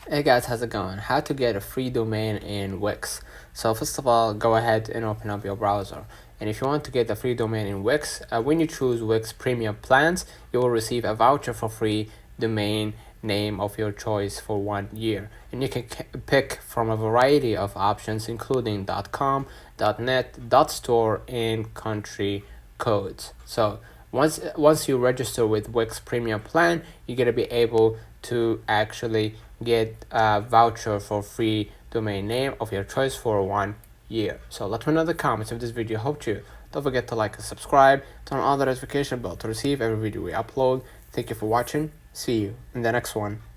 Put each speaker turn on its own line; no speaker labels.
Hey guys, how's it going? How to get a free domain in Wix. So first of all, go ahead and open up your browser. And if you want to get a free domain in Wix, when you choose Wix Premium plans, you will receive a voucher for free domain name of your choice for 1 year. And you can pick from a variety of options including .com, .net, .store, and country codes. So once you register with Wix Premium plan, you're gonna be able to actually get a voucher for free domain name of your choice for 1 year. So let me know in the comments if this video helped you. Don't forget to like and subscribe, turn on the notification bell to receive every video we upload. Thank you for watching. See you in the next one.